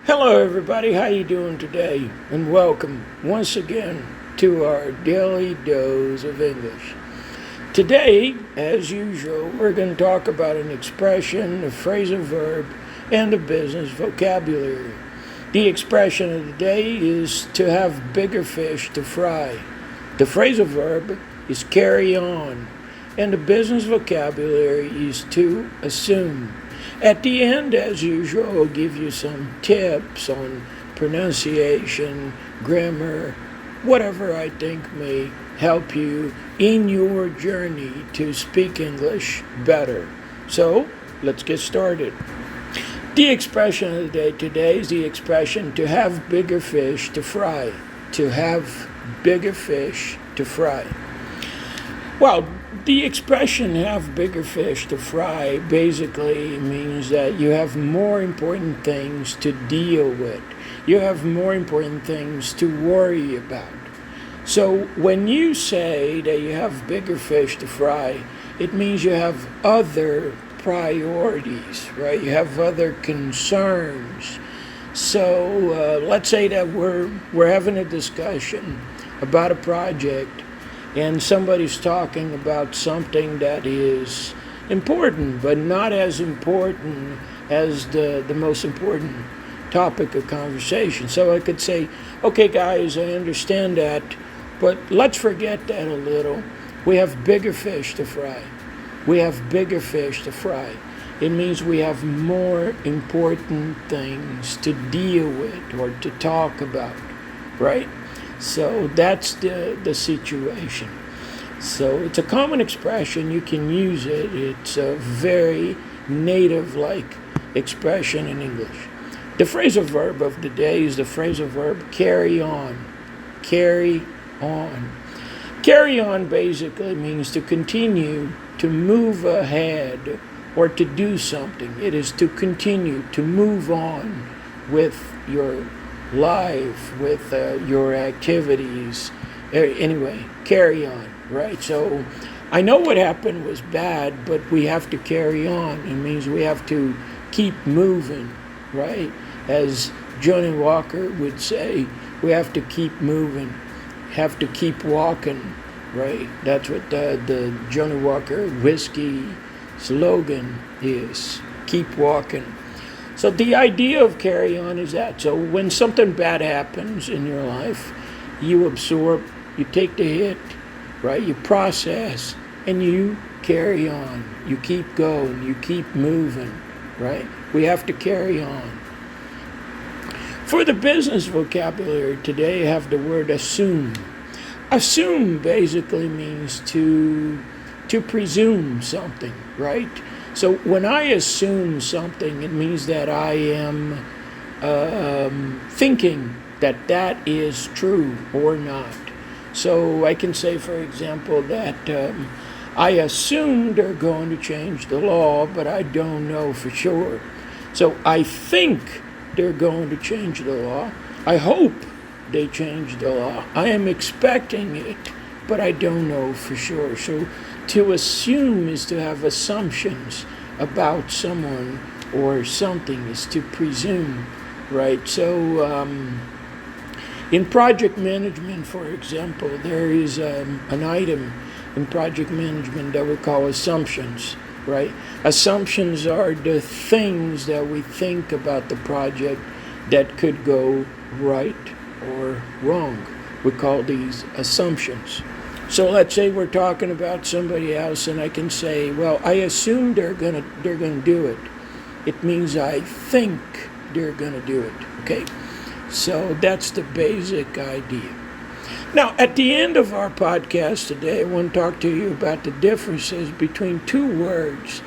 Hello everybody, how you doing today? And welcome once again to our daily dose of English. Today, as usual, we're going to talk about an expression, a phrasal verb, and a business vocabulary. The expression of the day is to have bigger fish to fry. The phrasal verb is carry on, and the business vocabulary is to assume. At the end, as usual, I'll give you some tips on pronunciation, grammar, whatever I think may help you in your journey to speak English better. So, let's get started. The expression of the day today is the expression to have bigger fish to fry. To have bigger fish to fry. Well, the expression have bigger fish to fry basically means that you have more important things to deal with. You have more important things to worry about. So when you say that you have bigger fish to fry, it means you have other priorities, right? You have other concerns. So let's say that we're having a discussion about a project, and somebody's talking about something that is important, but not as important as the most important topic of conversation. So I could say, okay, guys, I understand that, but let's forget that a little. We have bigger fish to fry. We have bigger fish to fry. It means we have more important things to deal with or to talk about, right? So that's the situation. So it's a common expression. You can use it. It's a very native-like expression in English. The phrasal verb of the day is the phrasal verb carry on. Carry on. Carry on basically means to continue, to move ahead, or to do something. It is to continue, to move on with your life, with your activities. Anyway, carry on, right? So I know what happened was bad, but we have to carry on. It means we have to keep moving, right? As Johnny Walker would say, we have to keep moving, have to keep walking, right? That's what the Johnny Walker whiskey slogan is, keep walking. So the idea of carry on is that. So when something bad happens in your life, you absorb, you take the hit, right? You process, and you carry on. You keep going, you keep moving, right? We have to carry on. For the business vocabulary today, I have the word assume. Assume basically means to presume something, right? So when I assume something, it means that I am thinking that that is true or not. So I can say, for example, that I assume they're going to change the law, but I don't know for sure. So I think they're going to change the law. I hope they change the law. I am expecting it, but I don't know for sure. So to assume is to have assumptions about someone or something, is to presume, right? So in project management, for example, there is an item in project management that we call assumptions, right? Assumptions are the things that we think about the project that could go right or wrong. We call these assumptions. So let's say we're talking about somebody else, and I can say, well, I assume they're gonna do it. It means I think they're gonna do it. Okay? So that's the basic idea. Now, at the end of our podcast today, I want to talk to you about the differences between two words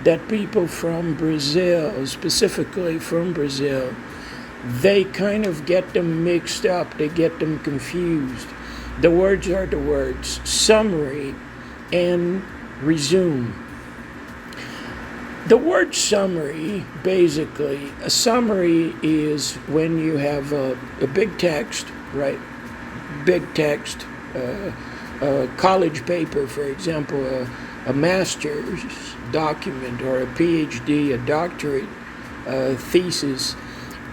that people from Brazil, specifically from Brazil, they kind of get them mixed up, they get them confused. The words are the words summary and resume. The word summary, basically, a summary is when you have a big text, right? Big text, a college paper, for example, a master's document or a PhD, a doctorate thesis,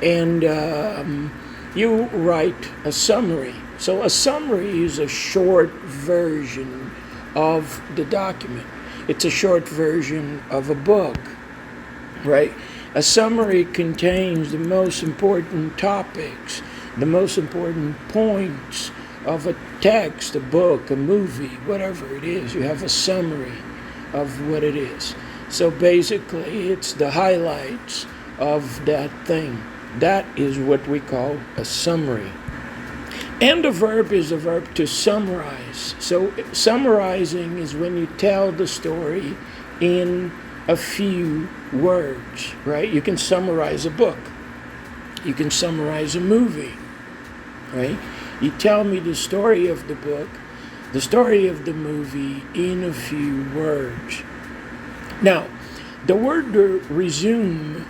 and you write a summary. So a summary is a short version of the document. It's a short version of a book, right? A summary contains the most important topics, the most important points of a text, a book, a movie, whatever it is. You have a summary of what it is. So basically, it's the highlights of that thing. That is what we call a summary. And a verb is a verb to summarize. So summarizing is when you tell the story in a few words, right? You can summarize a book. You can summarize a movie, right? You tell me the story of the book, the story of the movie in a few words. Now, the word resume,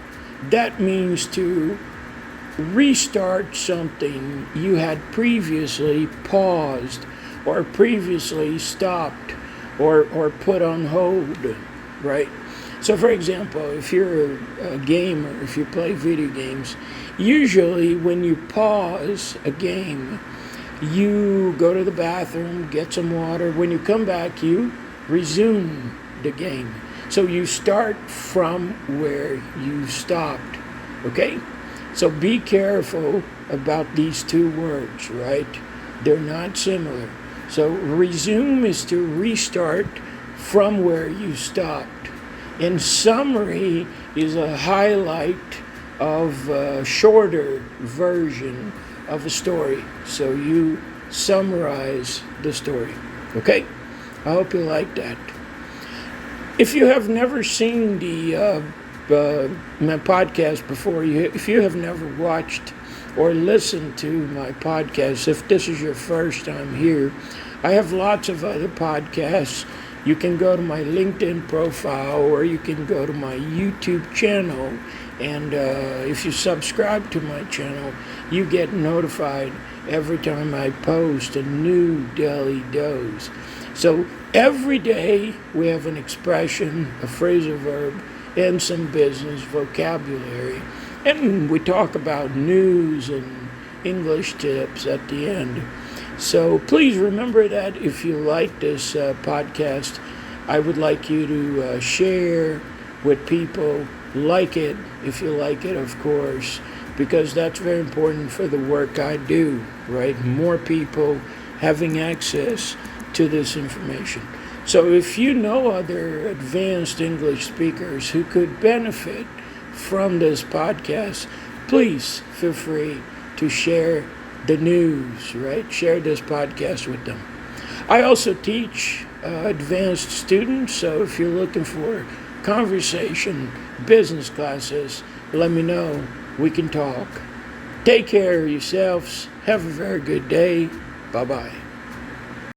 that means to restart something you had previously paused or previously stopped or put on hold, right? So for example, if you're a gamer, if you play video games, usually when you pause a game, you go to the bathroom, get some water. When you come back, you resume the game. So you start from where you stopped, okay? So be careful about these two words, right? They're not similar. So resume is to restart from where you stopped. And summary is a highlight of a shorter version of a story. So you summarize the story, okay? I hope you like that. If you have never seen my podcast before, if you have never watched or listened to my podcast, if this is your first time here, I have lots of other podcasts. You can go to my LinkedIn profile or you can go to my YouTube channel, and if you subscribe to my channel, you get notified every time I post a new daily dose. So every day we have an expression, a phrasal verb, and some business vocabulary. And we talk about news and English tips at the end. So please remember that if you like this podcast, I would like you to share with people. Like it, if you like it, of course, because that's very important for the work I do, right? More people having access to this information. So if you know other advanced English speakers who could benefit from this podcast, please feel free to share the news, right? Share this podcast with them. I also teach advanced students, so if you're looking for conversation, business classes, let me know. We can talk. Take care of yourselves. Have a very good day. Bye-bye.